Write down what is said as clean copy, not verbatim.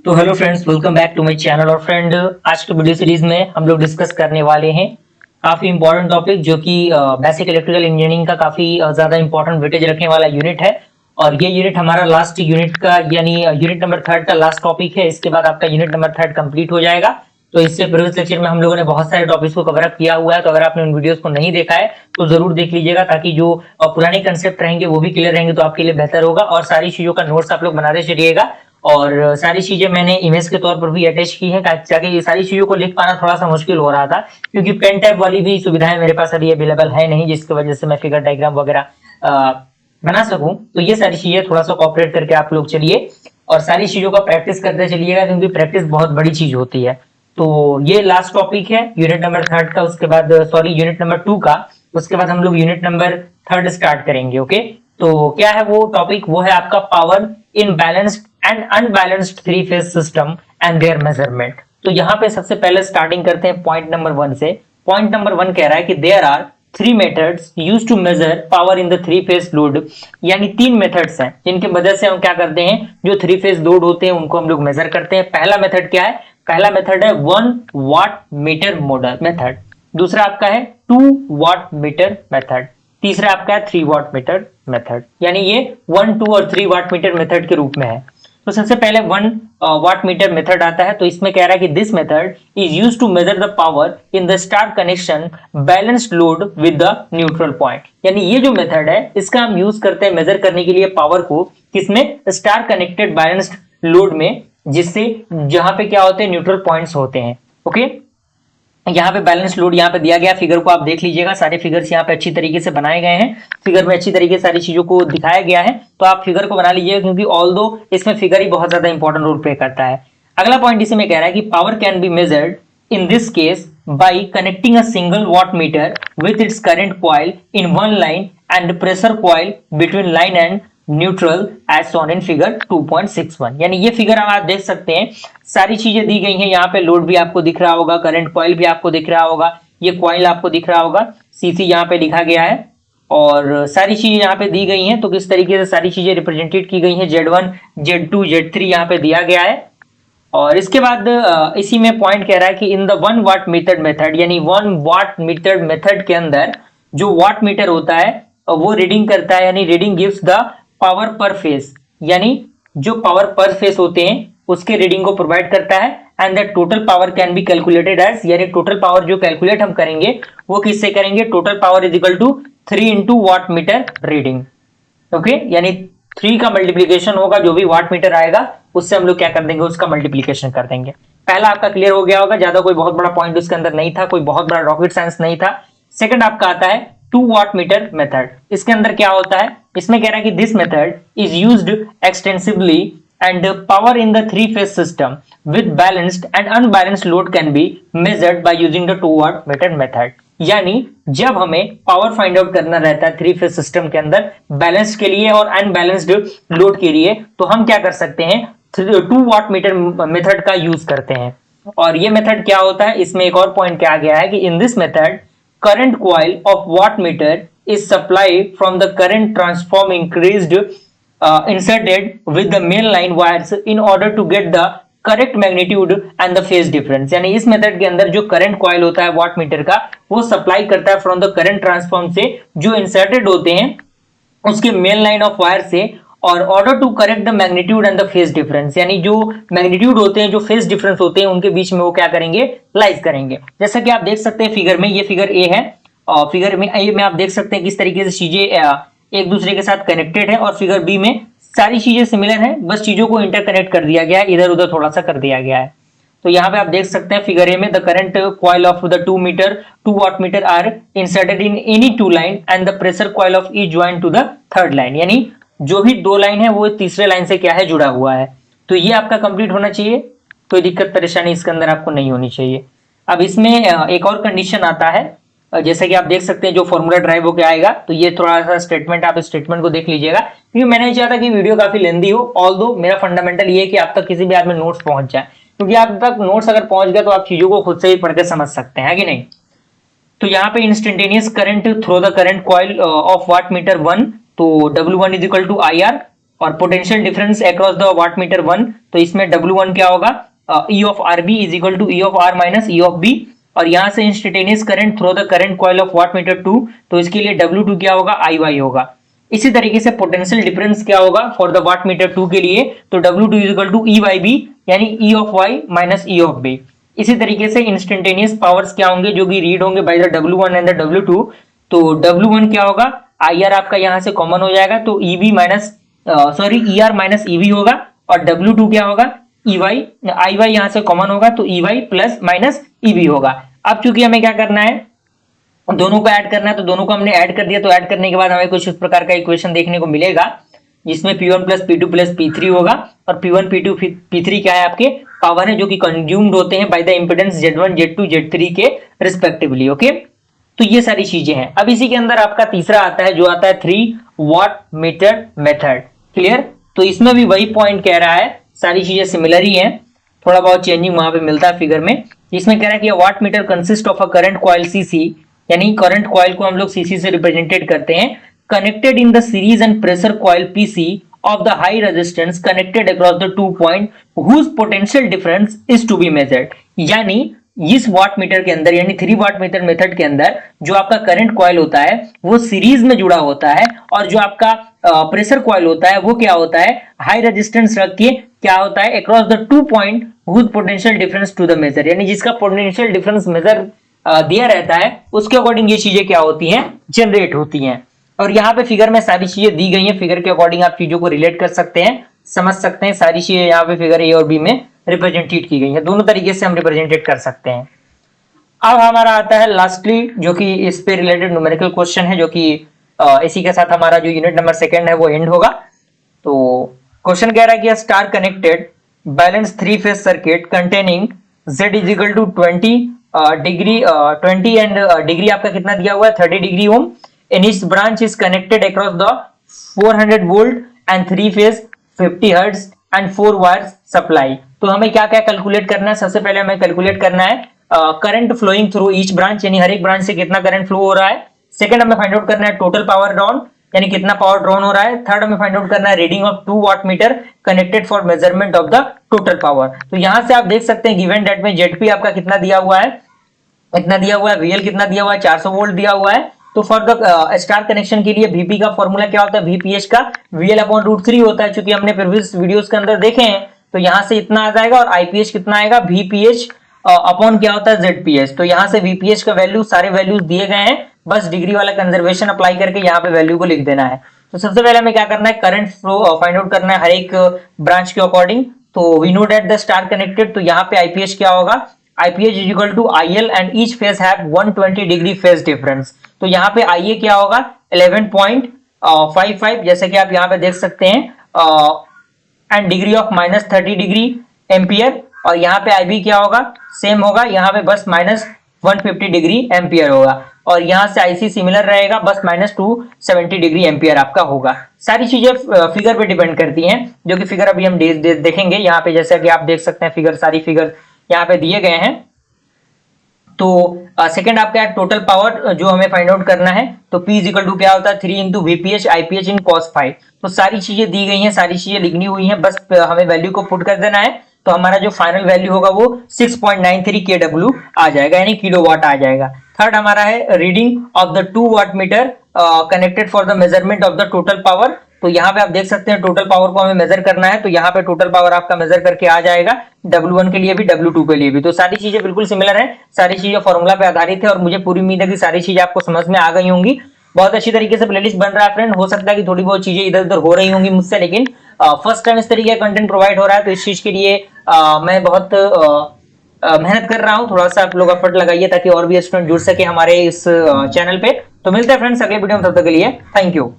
तो hello friends, welcome back to my channel. और friend, आज के वीडियो सीरीज में हम लोग डिस्कस करने वाले हैं काफी इंपॉर्टेंट टॉपिक, जो कि बेसिक इलेक्ट्रिकल इंजीनियरिंग का काफी ज्यादा इंपॉर्टेंट वेटेज रखने वाला यूनिट है। और ये यूनिट हमारा लास्ट यूनिट का यानी यूनिट नंबर 3 का लास्ट टॉपिक है। इसके बाद आपका यूनिट नंबर 3 कंप्लीट हो जाएगा। तो इससे प्रीवियस लेक्चर में हम लोगों ने बहुत सारे टॉपिक्स को कवर अप किया हुआ है। तो अगर आपने उन वीडियोस को नहीं देखा है तो जरूर देख लीजिएगा, ताकि जो पुराने कंसेप्ट रहेंगे वो भी क्लियर रहेंगे, तो आपके लिए बेहतर होगा। और सारी चीजों का नोट्स आप लोग बनाते चलिएगा। और सारी चीजें मैंने इमेज के तौर पर भी अटैच की है, ताकि ये सारी चीजों को लिख पाना थोड़ा सा मुश्किल हो रहा था, क्योंकि पेन टैब वाली भी सुविधाएं मेरे पास अभी अवेलेबल है नहीं, जिसकी वजह से मैं फिगर डायग्राम वगैरह बना सकूं। तो ये सारी चीजें थोड़ा सा कॉपरेट करके आप लोग चलिए और सारी चीजों का प्रैक्टिस करते चलिएगा, क्योंकि प्रैक्टिस बहुत बड़ी चीज होती है। तो ये लास्ट टॉपिक है यूनिट नंबर 3 का। उसके बाद यूनिट नंबर 2 का। उसके बाद हम लोग यूनिट नंबर 3 स्टार्ट करेंगे। ओके, तो क्या है वो टॉपिक? वो है आपका power in balanced and unbalanced 3 phase system and there measurement. तो यहाँ पे सबसे पहले स्टार्टिंग करते हैं पॉइंट नंबर 1 से। पॉइंट नंबर 1 कह रहा है कि there are 3 methods used to measure power in the 3 phase load. यानी 3 मेथड्स हैं जिनके वजह से हम क्या करते हैं, जो 3 फेज लोड होते हैं उनको हम लोग मेजर करते हैं। पहला मेथड क्या है? पहला मेथड है 1 वाट मीटर मॉडल मेथड। दूसरा आपका है 2 वाट मीटर मेथड। तीसरा आपका है 3 वाट मीटर मेथड। यानी ये 1, 2 और 3 वाट मीटर मेथड के रूप में है। तो सबसे पहले 1 वाट मीटर मेथड आता है। तो इसमें कह रहा है कि this method is used to measure the power in the star connection balanced load with the neutral point. यानी ये जो मेथड है इसका हम यूज करते हैं मेजर करने के लिए पावर को, किसमें? स्टार कनेक्टेड बैलेंस्ड लोड में, जिससे जहां पे क्या होते हैं, न्यूट्रल पॉइंट्स होते हैं। ओके, यहाँ पे बैलेंस लोड यहाँ पे दिया गया। फिगर को आप देख लीजिएगा, सारे फिगर्स यहाँ पे अच्छी तरीके से बनाए गए हैं। फिगर में अच्छी तरीके से सारी चीजों को दिखाया गया है। तो आप फिगर को बना लीजिएगा, क्योंकि ऑल्दो इसमें फिगर ही बहुत ज्यादा इंपॉर्टेंट रोल प्ले करता है। अगला पॉइंट इसमें कह रहा है कि power can be measured in this case by connecting a single watt meter with its current coil in one line and pressure coil between line and neutral as shown in figure 2.61। यानी ये figure आप देख सकते हैं, सारी चीजें दी गई हैं। यहाँ पे लोड भी आपको दिख रहा होगा, करंट कॉइल भी आपको दिख रहा होगा, ये कॉइल आपको दिख रहा होगा, सीसी यहाँ पे लिखा गया है, और सारी चीजें यहाँ पे दी गई हैं। तो किस तरीके से सारी चीजें रिप्रेजेंटेड की गई हैं, Z1 Z2 Z3 यहाँ पे दिया गया है। और इसके बाद इसी में पॉइंट कह रहा है कि in the 1 watt meter method, यानी 1 वाट मीटर मेथड के अंदर जो वाट मीटर होता है वो रीडिंग करता है, यानी रीडिंग गिव्स द पावर पर फेज। यानी जो पावर पर फेज होते हैं उसके रीडिंग को प्रोवाइड करता है। And the total power can be calculated as, यानी टोटल पावर जो कैलकुलेट हम करेंगे वो किससे करेंगे? Total power is equal to 3 into watt meter reading. Okay, यानी 3 का मल्टीप्लीकेशन होगा, जो भी वाट मीटर आएगा उससे हम लोग क्या कर देंगे, उसका मल्टीप्लीकेशन कर देंगे। पहला आपका क्लियर हो गया होगा, ज्यादा कोई बहुत बड़ा पॉइंट उसके अंदर नहीं था, कोई बहुत बड़ा रॉकेट साइंस नहीं था। सेकंड आपका आता है 2 वाट मीटर मेथड। इसके अंदर क्या होता है? इसमें कह रहा है कि this method is used extensively and power in the 3 phase system with balanced and unbalanced load can be measured by using the 2 watt meter method. यानी जब हमें पावर फाइंड आउट करना रहता है 3 फेज सिस्टम के अंदर, बैलेंस के लिए और अनबैलेंस्ड लोड के लिए, तो हम क्या कर सकते हैं? 2 वाट मीटर मेथड का यूज करते हैं। और ये मेथड क्या होता है? इसमें एक और पॉइंट क्या गया है कि in this method current coil of watt meter is supplied from the current transform increased inserted with the main line wires in order to get the correct magnitude and the phase difference. यानी इस method के अंदर जो current coil होता है watt meter का, वो supply करता है फ्रॉम द करंट ट्रांसफॉर्म से, जो इंसर्टेड होते हैं उसके मेन लाइन ऑफ वायर से, और order to correct the magnitude and the phase difference. यानी जो मैग्नीट्यूड होते हैं, जो फेज डिफरेंस होते हैं, उनके बीच में वो क्या करेंगे? लाइज करेंगे। जैसा कि आप देख सकते हैं फिगर में, ये फिगर ए है, और फिगर में ए में आप देख सकते हैं किस तरीके से चीजें एक दूसरे के साथ कनेक्टेड है, और फिगर बी में सारी चीजें सिमिलर हैं, बस चीजों को इंटरकनेक्ट कर दिया गया है, इधर उधर थोड़ा सा कर दिया गया है। तो यहाँ पे आप देख सकते हैं फिगर ए में the current coil of the 2 watt meter are inserted in any 2 line and the pressure coil of each joint to the 3rd line. यानी जो भी 2 लाइन है वो तीसरे लाइन से क्या है? जुड़ा हुआ है। तो ये आपका कंप्लीट होना चाहिए, कोई दिक्कत परेशानी इसके अंदर आपको नहीं होनी चाहिए। अब इसमें एक और कंडीशन आता है, जैसे कि आप देख सकते हैं जो फॉर्मूला ड्राइव होकर आएगा। तो ये थोड़ा सा स्टेटमेंट, आप स्टेटमेंट को देख लीजिएगा, क्योंकि मैंने चाहता कि वीडियो काफी लेंदी हो। ऑल्दो मेरा फंडामेंटल ये है कि आप तक किसी भी आदमी नोट्स पहुंच जाए, क्योंकि आप तक नोट्स अगर पहुंच गया तो आप चीजों को खुद से ही पढ़ के समझ सकते हैं, कि नहीं? तो यहाँ पे instantaneous current through the current coil of watt meter 1, तो W1 is equal to IR, और potential difference across the watt meter 1, तो इसमें W1 क्या होगा, E of RB is equal to E of R minus E of B, और यहां से instantaneous current through the current coil of watt meter 2, तो इसके लिए W2 क्या होगा, IY होगा। इसी तरीके से पोटेंशियल डिफरेंस क्या होगा फॉर द वाट मीटर 2 के लिए, तो W2 is equal to E by B, यानी E of Y minus E of B। इसी तरीके से इंस्टेंटेनियस पावर्स क्या होंगे जो कि रीड होंगे by the W1 and the W2, तो W1 क्या होगा, IR आपका यहां से कॉमन हो जाएगा, तो EB minus ER minus EB होगा, और W2 क्या होगा, EY, IY यहां से कॉमन होगा, तो EY प्लस माइनस EB होगा। अब चूंकि हमें क्या करना है, दोनों को ऐड करना है, तो दोनों को हमने ऐड कर दिया, तो ऐड करने के बाद हमें कुछ इस प्रकार का इक्वेशन देखने को मिलेगा जिसमें P1 plus P2 plus P3 होगा, और P1 P2 P3 क्या है, आपके पावर है जो कि कंज्यूम्ड होते हैं by the impedance Z1 Z2 Z3 के रिस्पेक्टिवली। ओके, तो ये सारी चीजें हैं। अब इसी के अंदर आपका तीसरा आता है जो आता है 3 वाट मीटर मेथड। क्लियर, तो इसमें भी वही पॉइंट कह रहा है, सारी चीजें सिमिलर ही हैं, थोड़ा बहुत चेंजिंग वहां पे मिलता है फिगर में। इसमें कह रहा है कि watt meter consist of a current coil CC, यानी करंट कॉइल को हम लोग CC से रिप्रेजेंटेड करते हैं, connected in the series and pressure coil PC of the high resistance connected across the 2 point whose potential difference is to be measured। यानी इस watt meter के अंदर, यानी 3 वाट मीटर मेथड के अंदर जो आपका करंट कॉइल होता है वो सीरीज में जुड़ा होता है, और जो आपका प्रेशर कॉइल होता है वो क्या होता है, हाई रेजिस्टेंस रख के क्या होता है, across the 2 point whose potential difference to the measure, यानी जिसका पोटेंशियल डिफरेंस मेजर दिया रहता है उसके अकॉर्डिंग ये चीजें क्या होती हैं, जनरेट होती हैं। और यहाँ पे फिगर में सारी चीजें दी गई हैं, फिगर के अकॉर्डिंग आप चीजों को रिलेट कर सकते हैं, समझ सकते हैं, सारी चीजें यहाँ पे फिगर A और B में रिप्रेजेंटेड की गई है, दोनों तरीके से हम रिप्रेजेंटेड कर सकते हैं। अब हमारा आता है लास्टली, जो कि इस पे रिलेटेड न्यूमेरिकल क्वेश्चन है, जो कि इसी के साथ हमारा जो यूनिट नंबर 2 है वो एंड होगा। तो क्वेश्चन कह रहा है कि star connected balance 3 phase circuit containing Z is equal to 20 degree 20 and degree आपका कितना दिया हुआ है, 30 degree ohm, in each branch is connected across the 400 volt and 3 phase 50 hertz and 4 wires supply। तो हमें क्या क्या कैलकुलेट करना है, सबसे पहले हमें कैलकुलेट करना है current flowing through each branch, यानी हर एक ब्रांच से कितना करंट फ्लो हो रहा है। सेकंड हमें फाइंड आउट करना है टोटल पावर ड्रॉन, यानी कितना पावर ड्रॉन हो रहा है। थर्ड हमें फाइंड आउट करना है reading of 2 watt meter connected for measurement of the total power. तो यहां से आप देख सकते हैं गिवन डेट में ZP आपका कितना दिया हुआ है, इतना दिया हुआ है, VL कितना दिया हुआ है, 400 वोल्ट दिया हुआ है। तो फॉर द स्टार कनेक्शन के लिए VP का फॉर्मूला क्या होता है, VPH का VL अपॉन √3 होता है, क्योंकि हमने प्रीवियस वीडियोस के अंदर देखे हैं। तो यहां से इतना आ जाएगा, और IPH कितना आएगा, VPH अपॉन क्या होता है, ZPH। तो यहां से VPH का वैल्यू, सारे वैल्यूज दिए गए हैं, बस डिग्री वाला कंजर्वेशन अप्लाई करके यहाँ पे वैल्यू को लिख देना है। तो सबसे पहले हमें क्या करना है, करंट फ्लो फाइंड आउट करना है हर एक ब्रांच के अकॉर्डिंग। तो we know that the star connected, तो यहाँ पे IPH क्या होगा, IPH is equal to IL and each phase have 120 degree phase difference. तो यहाँ पे IA क्या होगा, 11.55, जैसे कि आप यहाँ पे देख सकते हैं, and degree of -30 degree ampere. और यहाँ पे IB क्या होगा, सेम होगा, यहाँ पे बस -150 डिग्री एम्पियर होगा, और यहाँ से IC सिमिलर रहेगा, बस -270 डिग्री एम्पियर आपका होगा। सारी चीजें फिगर पे डिपेंड करती हैं, जो कि फिगर अभी हम देखेंगे। यहाँ पे जैसे कि आप देख सकते हैं फिगर, सारी फिगर यहाँ पे दिए गए हैं। तो सेकंड आपका टोटल पावर जो हमें फाइंड आउट करना है, तो P इज इक्वल टू क्या होता है, 3 इंटू VPH IPH इन cos फाई। तो सारी चीजें दी गई हैं, सारी चीजें लिखनी हुई हैं, बस हमें वैल्यू को पुट कर देना है। तो हमारा जो फाइनल वैल्यू होगा वो 6.93 kW आ जाएगा, यानी किलोवाट आ जाएगा। थर्ड हमारा है reading of the 2 watt meter connected for the measurement of the total power. तो यहाँ पे आप देख सकते हैं टोटल पावर को हमें मेजर करना है, तो यहाँ पे टोटल पावर आपका मेजर करके आ जाएगा, W1 के लिए भी W2 के लिए भी। तो सारी चीजें बिल्कुल सिमिलर है, सारी चीजें फॉर्मूला पे आधारित है, और मुझे पूरी उम्मीद है कि सारी चीजें आपको समझ में आ गई होंगी। बहुत अच्छी तरीके से प्लेलिस्ट बन रहा है फ्रेंड, हो सकता है कि थोड़ी बहुत चीजें इधर उधर हो रही होंगी मुझसे, लेकिन फर्स्ट टाइम इस तरीके का कंटेंट प्रोवाइड हो रहा है, तो इस चीज के लिए मैं बहुत मेहनत कर रहा हूँ। थोड़ा सा आप लोग एफर्ट लगाइए ताकि और भी स्टूडेंट जुड़ सके हमारे इस चैनल पे। तो मिलते हैं फ्रेंड्स अगले वीडियो में, तब तक के लिए थैंक यू।